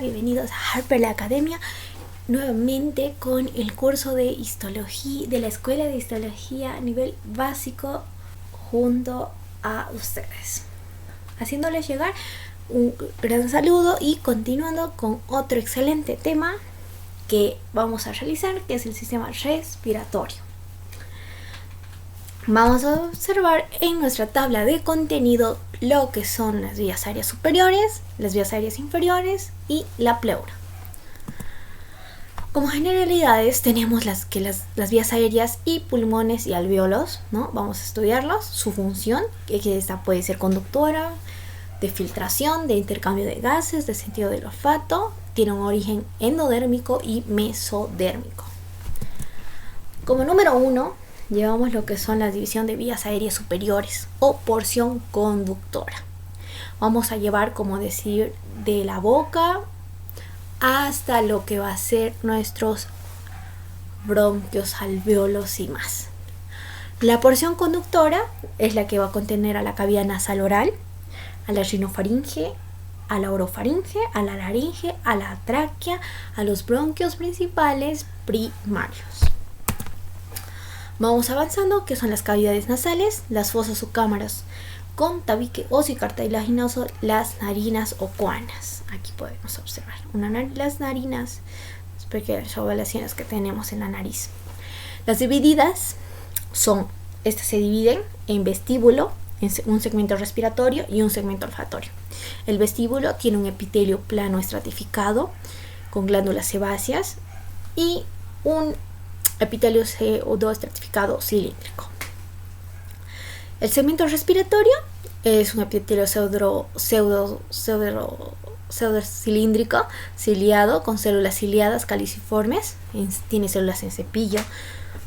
bienvenidos a Harper la Academia, nuevamente con el curso de histología de la Escuela de Histología a nivel básico junto a ustedes, haciéndoles llegar un gran saludo y continuando con otro excelente tema que vamos a realizar, que es el sistema respiratorio. Vamos a observar en nuestra tabla de contenido lo que son las vías aéreas superiores, las vías aéreas inferiores y la pleura. Como generalidades tenemos las vías aéreas y pulmones y alvéolos, ¿no? Vamos a estudiarlos, su función, que esta puede ser conductora, de filtración, de intercambio de gases, de sentido del olfato, tiene un origen endodérmico y mesodérmico. Como número 1, llevamos lo que son la división de vías aéreas superiores o porción conductora. Vamos a llevar, como decir, de la boca hasta lo que va a ser nuestros bronquios, alvéolos y más. La porción conductora es la que va a contener a la cavidad nasal oral, a la rinofaringe, a la orofaringe, a la laringe, a la tráquea, a los bronquios principales primarios. Vamos avanzando, que son las cavidades nasales, las fosas o cámaras con tabique óseo cartilaginoso, las narinas o coanas. Aquí podemos observar las narinas, pequeñas ovalaciones que tenemos en la nariz. Las divididas son, estas se dividen en vestíbulo, en un segmento respiratorio y un segmento olfatorio. El vestíbulo tiene un epitelio plano estratificado con glándulas sebáceas y un epitelio CO2 estratificado cilíndrico. El segmento respiratorio es un epitelio pseudocilíndrico ciliado con células ciliadas caliciformes, tiene células en cepillo,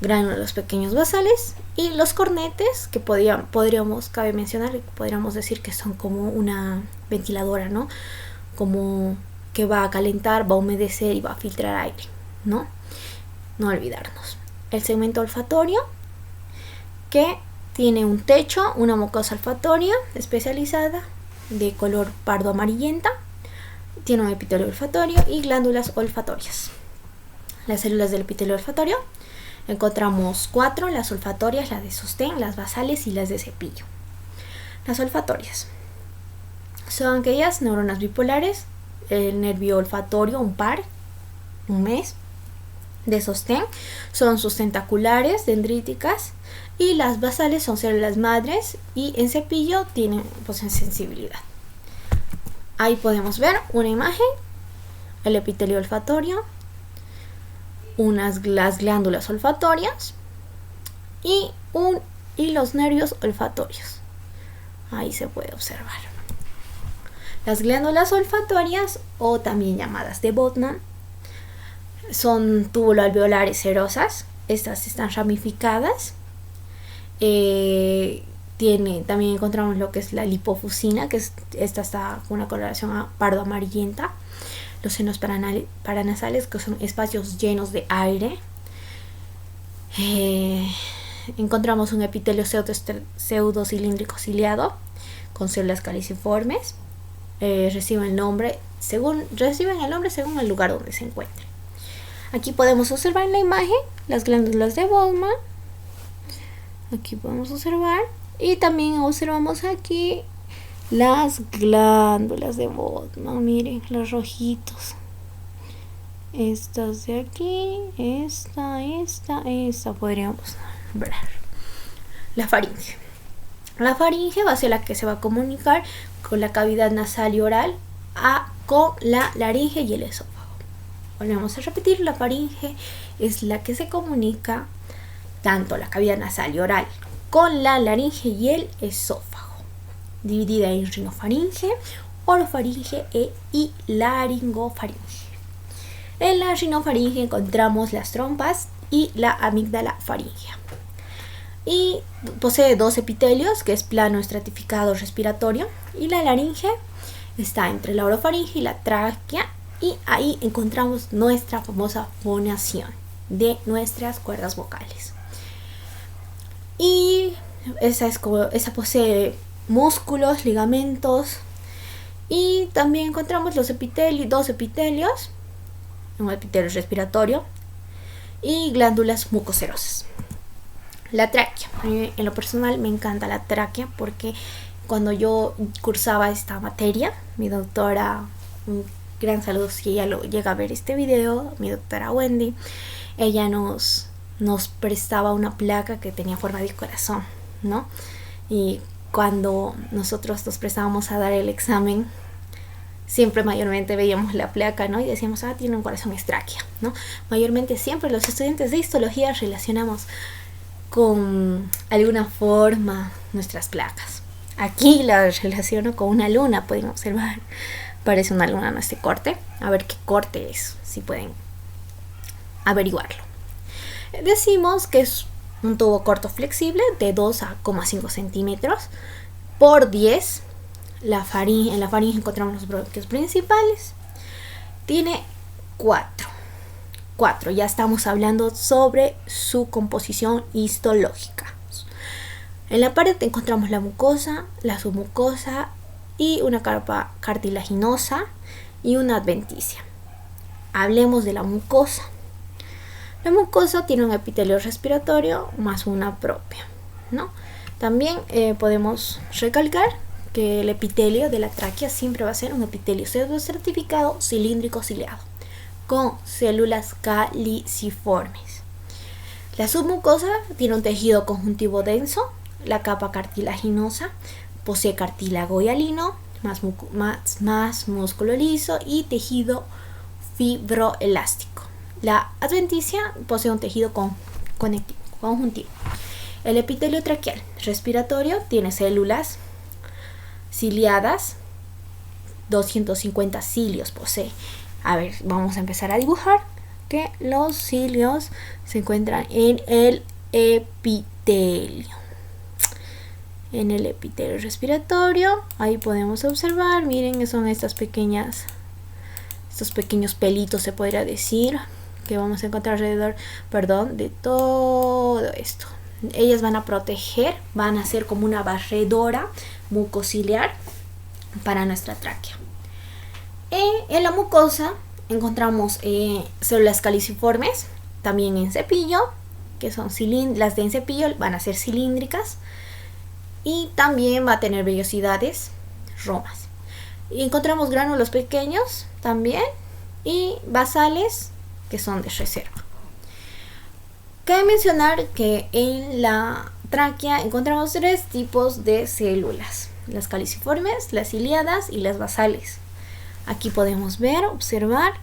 gránulos pequeños basales, y los cornetes, que cabe mencionar, podríamos decir que son como una ventiladora, ¿no? Como que va a calentar, va a humedecer y va a filtrar aire, ¿no? No olvidarnos. El segmento olfatorio, que tiene un techo, una mucosa olfatoria especializada de color pardo amarillenta, tiene un epitelio olfatorio y glándulas olfatorias. Las células del epitelio olfatorio encontramos 4, las olfatorias, las de sostén, las basales y las de cepillo. Las olfatorias son aquellas neuronas bipolares, el nervio olfatorio, un par, un mes, de sostén son sus tentaculares dendríticas, y las basales son células madres, y en cepillo tienen sensibilidad. Ahí podemos ver una imagen, el epitelio olfatorio, las glándulas olfatorias y los nervios olfatorios. Ahí se puede observar. Las glándulas olfatorias, o también llamadas de Botman, son túbulo-alveolares cerosas. Estas están ramificadas. También encontramos lo que es la lipofusina, que esta está con una coloración a pardo amarillenta. Los senos paranasales, que son espacios llenos de aire. Encontramos un epitelio pseudocilíndrico ciliado con células caliciformes. Reciben el nombre según el lugar donde se encuentren. Aquí podemos observar en la imagen las glándulas de Bowman. Aquí podemos observar, y también observamos aquí las glándulas de Bowman. Miren los rojitos. Estas de aquí, esta podríamos ver. La faringe. La faringe va a ser la que se va a comunicar con la cavidad nasal y oral con la laringe y el esófago. Volvemos a repetir, la faringe es la que se comunica tanto la cavidad nasal y oral con la laringe y el esófago, dividida en rinofaringe, orofaringe y laringofaringe. En la rinofaringe encontramos las trompas y la amígdala faríngea. Y posee 2 epitelios, que es plano estratificado respiratorio, y la laringe está entre la orofaringe y la tráquea, y ahí encontramos nuestra famosa fonación de nuestras cuerdas vocales. Y esa posee músculos, ligamentos Y también encontramos dos epitelios, un epitelio respiratorio y glándulas mucoserosas. La tráquea. A mí, en lo personal, me encanta la tráquea porque cuando yo cursaba esta materia, mi doctora, un gran saludo si ella lo llega a ver este video, mi doctora Wendy, ella nos prestaba una placa que tenía forma de corazón, ¿no? Y cuando nosotros nos prestábamos a dar el examen, siempre mayormente veíamos la placa, ¿no? Y decíamos, tiene un corazón, es tráquea, ¿no? Mayormente siempre los estudiantes de histología relacionamos con alguna forma nuestras placas. Aquí la relaciono con una luna, pueden observar, parece una luna en este corte. A ver qué corte es, si pueden averiguarlo. Decimos que es un tubo corto flexible de 2,5 centímetros por 10. En la faringe encontramos los bronquios principales. Tiene 4. Ya estamos hablando sobre su composición histológica. En la pared encontramos la mucosa, la submucosa y una capa cartilaginosa y una adventicia. Hablemos de la mucosa. La mucosa tiene un epitelio respiratorio más una propia, ¿no? También podemos recalcar que el epitelio de la tráquea siempre va a ser un epitelio pseudoestratificado cilíndrico ciliado con células caliciformes. La submucosa tiene un tejido conjuntivo denso, la capa cartilaginosa posee cartílago hialino, más músculo liso y tejido fibroelástico. La adventicia posee un tejido conjuntivo. El epitelio traqueal respiratorio tiene células ciliadas, 250 cilios posee. A ver, vamos a empezar a dibujar que los cilios se encuentran en el epitelio. En el epitelio respiratorio, ahí podemos observar, miren, son estos pequeños pelitos, se podría decir, que vamos a encontrar alrededor, de todo esto. Ellas van a proteger, van a ser como una barredora mucociliar para nuestra tráquea. En la mucosa encontramos células caliciformes, también en cepillo, que son las de cepillo van a ser cilíndricas y también va a tener vellosidades romas. Y encontramos gránulos pequeños también y basales que son de reserva. Cabe mencionar que en la tráquea encontramos 3 tipos de células: las caliciformes, las ciliadas y las basales. Aquí podemos observar,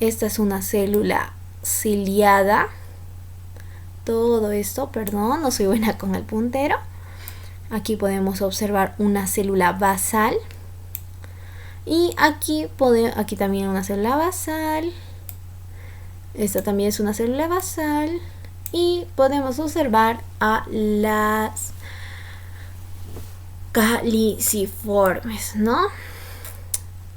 esta es una célula ciliada. Todo esto, perdón, no soy buena con el puntero. Aquí podemos observar una célula basal. Y aquí también una célula basal. Esta también es una célula basal. Y podemos observar a las caliciformes, ¿no?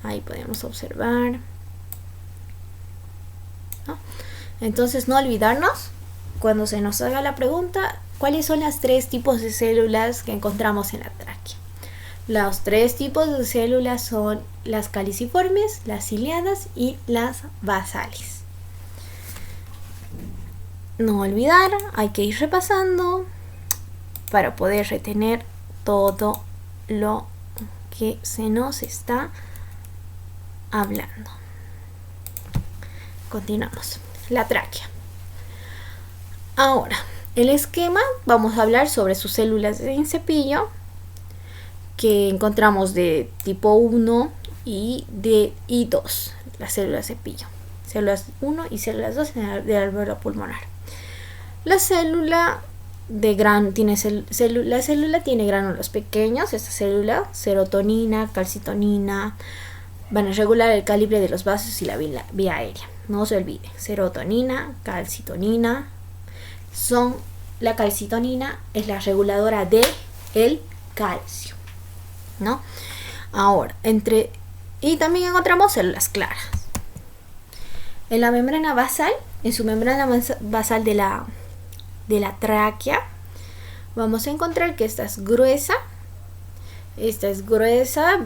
Ahí podemos observar, ¿no? Entonces, no olvidarnos, cuando se nos haga la pregunta, ¿cuáles son los 3 tipos de células que encontramos en la tráquea? Los 3 tipos de células son las caliciformes, las ciliadas y las basales. No olvidar, hay que ir repasando para poder retener todo lo que se nos está hablando. Continuamos. La tráquea. Ahora, el esquema, vamos a hablar sobre sus células en cepillo, que encontramos de tipo 1 y 2, las células cepillo. Células 1 y células 2 del alveolo pulmonar. La célula tiene gránulos pequeños. Esta célula, serotonina, calcitonina, van a regular el calibre de los vasos y la vía aérea. No se olvide, serotonina, calcitonina, la calcitonina es la reguladora de el calcio, ¿no? Ahora, y también encontramos células claras. En la membrana basal, en su membrana basal de la tráquea, vamos a encontrar que esta es gruesa Esta es gruesa,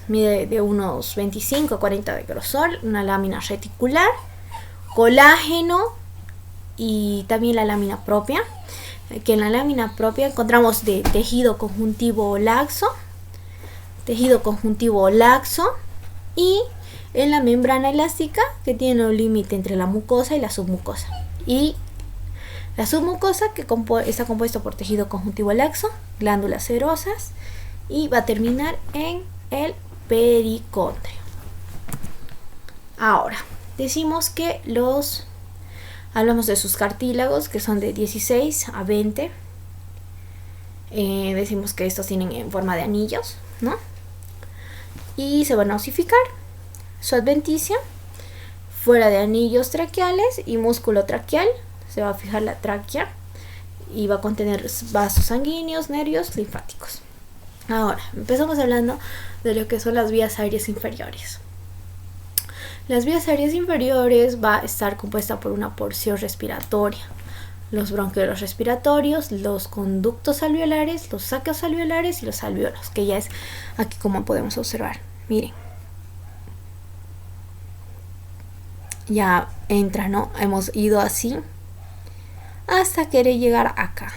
mide de unos 25 a 40 de grosor, una lámina reticular, colágeno y también la lámina propia. Que en la lámina propia encontramos de tejido conjuntivo laxo y en la membrana elástica, que tiene un límite entre la mucosa y la submucosa. Y la submucosa, que está compuesta por tejido conjuntivo laxo, glándulas serosas, y va a terminar en el pericondrio. Ahora, decimos que hablamos de sus cartílagos, que son de 16 a 20. Decimos que estos tienen en forma de anillos, ¿no? Y se van a osificar. Su adventicia, fuera de anillos traqueales y músculo traqueal, se va a fijar la tráquea y va a contener vasos sanguíneos, nervios, linfáticos. Ahora, empezamos hablando de lo que son las vías aéreas inferiores. Las vías aéreas inferiores va a estar compuesta por una porción respiratoria, los bronquiolos respiratorios, los conductos alveolares, los saqueos alveolares y los alvéolos, que ya es aquí como podemos observar. Miren, ya entra, ¿no? Hemos ido así hasta querer llegar acá,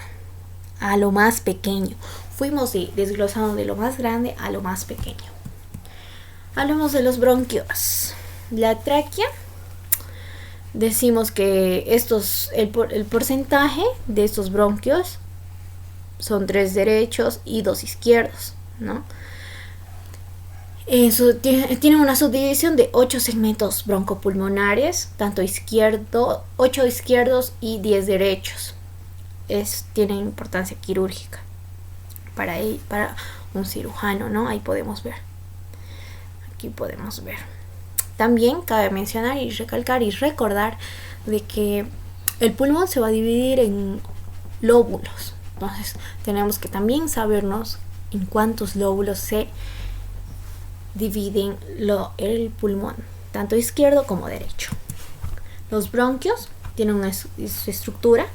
a lo más pequeño. Fuimos desglosando de lo más grande a lo más pequeño. Hablemos de los bronquios. La tráquea, decimos que el porcentaje de estos bronquios son 3 derechos y 2 izquierdos, ¿no? Tiene una subdivisión de 8 segmentos broncopulmonares, 8 izquierdos y 10 derechos. Tiene importancia quirúrgica para un cirujano, ¿no? Ahí podemos ver. Aquí podemos ver. También cabe mencionar y recalcar y recordar de que el pulmón se va a dividir en lóbulos. Entonces tenemos que también sabernos en cuántos lóbulos se dividen el pulmón, tanto izquierdo como derecho. Los bronquios tienen su estructura,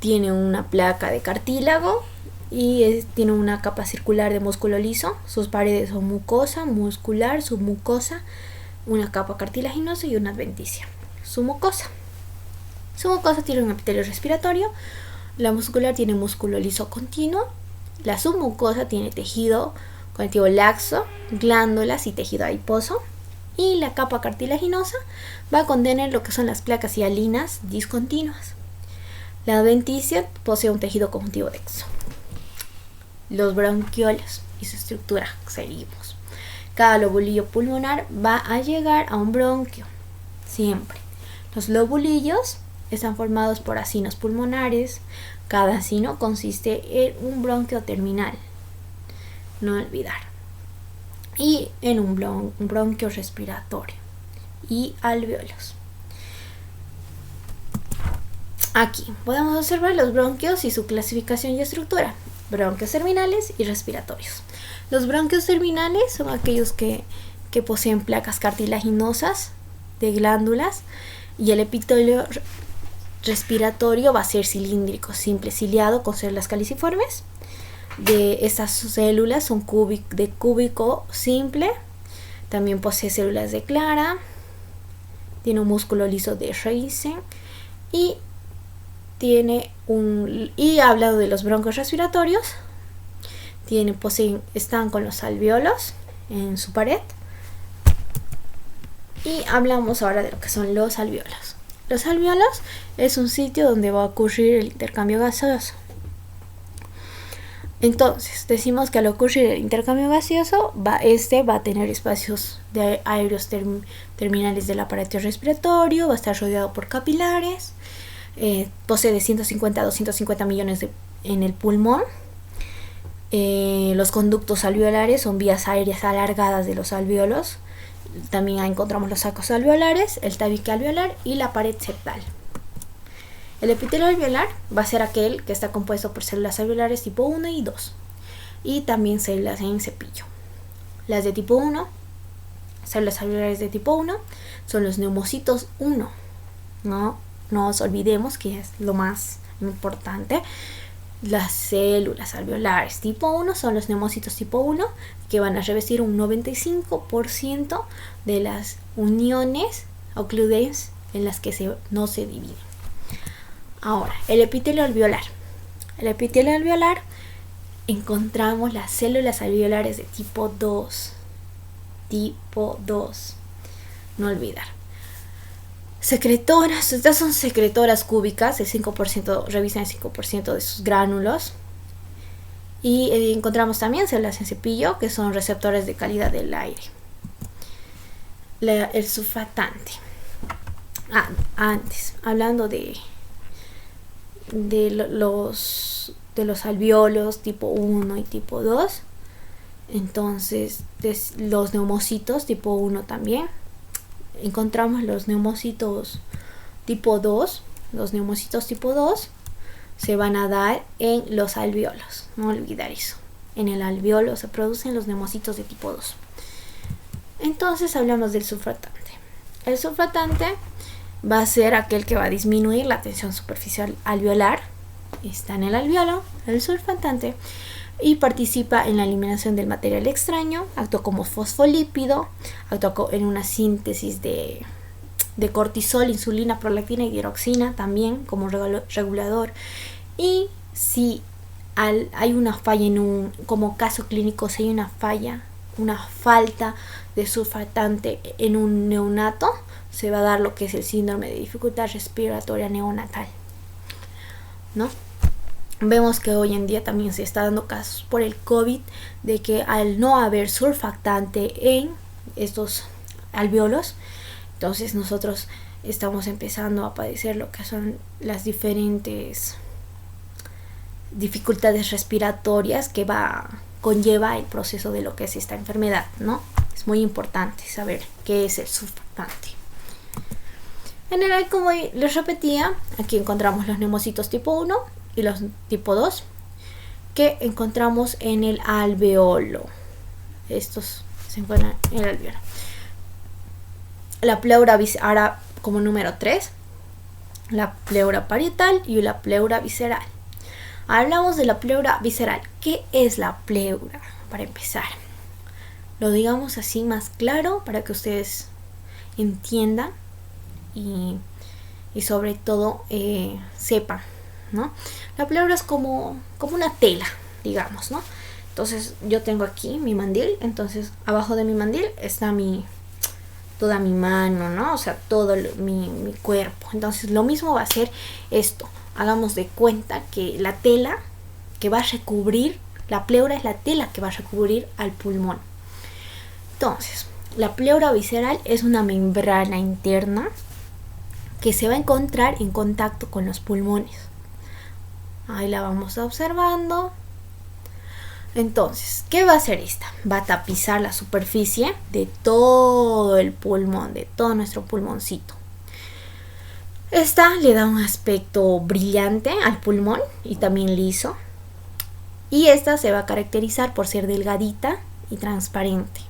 tiene una placa de cartílago y tiene una capa circular de músculo liso. Sus paredes son mucosa, muscular, submucosa, una capa cartilaginosa y una adventicia. Su mucosa tiene un epitelio respiratorio, la muscular tiene músculo liso continuo, la submucosa tiene tejido conectivo laxo, glándulas y tejido adiposo, y la capa cartilaginosa va a contener lo que son las placas hialinas discontinuas. La adventicia posee un tejido conjuntivo denso. Los bronquiolos y su estructura, seguimos. Cada lobulillo pulmonar va a llegar a un bronquio, siempre. Los lobulillos están formados por acinos pulmonares. Cada acino consiste en un bronquio terminal, no olvidar, y en un bronquio respiratorio y alvéolos. Aquí podemos observar los bronquios y su clasificación y estructura: bronquios terminales y respiratorios. Los bronquios terminales son aquellos que poseen placas cartilaginosas de glándulas, y el epitelio respiratorio va a ser cilíndrico, simple, ciliado, con células caliciformes. De estas células son de cúbico simple. También posee células de Clara. Tiene un músculo liso de Reisen. Y hablado de los broncos respiratorios, están con los alvéolos en su pared. Y hablamos ahora de lo que son los alvéolos. Los alvéolos es un sitio donde va a ocurrir el intercambio gaseoso. Entonces, decimos que al ocurrir el intercambio gaseoso, va a tener espacios aéreos terminales del aparato respiratorio, va a estar rodeado por capilares, posee de 150 a 250 millones en el pulmón. Los conductos alveolares son vías aéreas alargadas de los alvéolos. También encontramos los sacos alveolares, el tabique alveolar y la pared septal. El epitelio alveolar va a ser aquel que está compuesto por células alveolares tipo 1 y 2, y también células en cepillo. Las de tipo 1, células alveolares de tipo 1, son los neumocitos 1. No nos olvidemos que es lo más importante. Las células alveolares tipo 1 son los neumocitos tipo 1 que van a revestir un 95% de las uniones euclideas en las que no se dividen. Ahora, el epitelio alveolar. El epitelio alveolar encontramos las células alveolares de tipo 2. Tipo 2. No olvidar. Secretoras, estas son secretoras cúbicas, el 5%, revisan el 5% de sus gránulos. Y encontramos también células en cepillo, que son receptores de calidad del aire. El surfactante. Antes, hablando de los alvéolos tipo 1 y tipo 2. Entonces, los neumocitos tipo 1 también. Encontramos los neumocitos tipo 2. Los neumocitos tipo 2 se van a dar en los alvéolos. No olvidar eso. En el alvéolo se producen los neumocitos de tipo 2. Entonces hablamos del surfactante. El surfactante va a ser aquel que va a disminuir la tensión superficial alveolar. Está en el alvéolo, el surfactante, y participa en la eliminación del material extraño, actúa como fosfolípido, actúa en una síntesis de cortisol, insulina, prolactina y tiroxina también como regulador. Y si hay una falla como caso clínico, si hay una falta de surfactante en un neonato, se va a dar lo que es el síndrome de dificultad respiratoria neonatal, ¿no? Vemos que hoy en día también se está dando casos por el COVID de que al no haber surfactante en estos alvéolos, entonces nosotros estamos empezando a padecer lo que son las diferentes dificultades respiratorias que conlleva el proceso de lo que es esta enfermedad, ¿no? Es muy importante saber qué es el surfactante. En general, como les repetía, aquí encontramos los neumocitos tipo 1 y los tipo 2 que encontramos en el alvéolo. Estos se encuentran en el alvéolo. La pleura visceral como número 3, la pleura parietal y la pleura visceral. Hablamos de la pleura visceral. ¿Qué es la pleura? Para empezar, lo digamos así más claro para que ustedes entiendan y sobre todo sepan, ¿no? La pleura es como una tela, digamos, ¿no? Entonces yo tengo aquí mi mandil, entonces abajo de mi mandil está toda mi mano, ¿no? O sea, todo mi cuerpo. Entonces lo mismo va a ser esto. Hagamos de cuenta que la tela que va a recubrir, la pleura es la tela que va a recubrir al pulmón. Entonces, la pleura visceral es una membrana interna que se va a encontrar en contacto con los pulmones. Ahí la vamos observando. Entonces, ¿qué va a hacer esta? Va a tapizar la superficie de todo el pulmón, de todo nuestro pulmoncito. Esta le da un aspecto brillante al pulmón y también liso. Y esta se va a caracterizar por ser delgadita y transparente.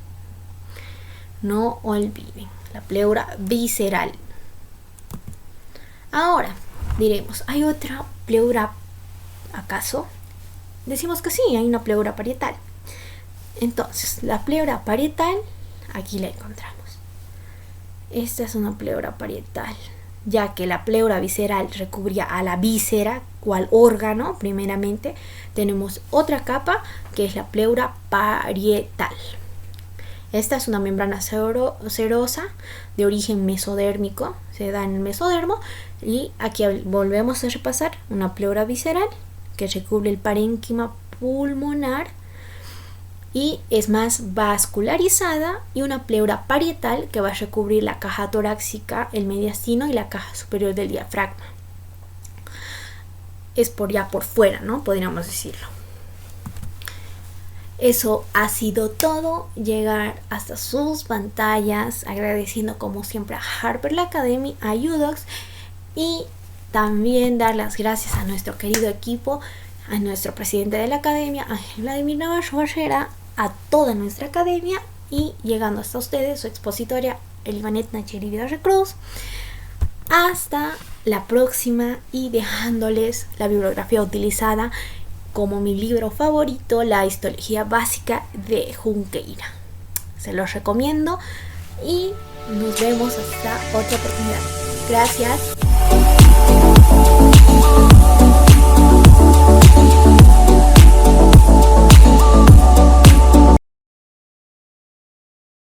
No olviden, la pleura visceral. Ahora, diremos, ¿hay otra pleura acaso? Decimos que sí, hay una pleura parietal. Entonces, la pleura parietal, aquí la encontramos. Esta es una pleura parietal, ya que la pleura visceral recubría a la víscera, cual órgano, primeramente. Tenemos otra capa, que es la pleura parietal. Esta es una membrana serosa de origen mesodérmico, se da en el mesodermo. Y aquí volvemos a repasar una pleura visceral que recubre el parénquima pulmonar y es más vascularizada, y una pleura parietal que va a recubrir la caja torácica, el mediastino y la caja superior del diafragma. Es por fuera, ¿no? Podríamos decirlo. Eso ha sido todo, llegar hasta sus pantallas, agradeciendo como siempre a Harper Academy, a UDOX, y también dar las gracias a nuestro querido equipo, a nuestro presidente de la academia, Ángel Vladimir Navarro Barrera, a toda nuestra academia, y llegando hasta ustedes su expositoria Elivanet Nacheri Vidal Cruz. Hasta la próxima, y dejándoles la bibliografía utilizada como mi libro favorito, La histología básica de Junqueira. Se los recomiendo y nos vemos hasta otra oportunidad. Gracias.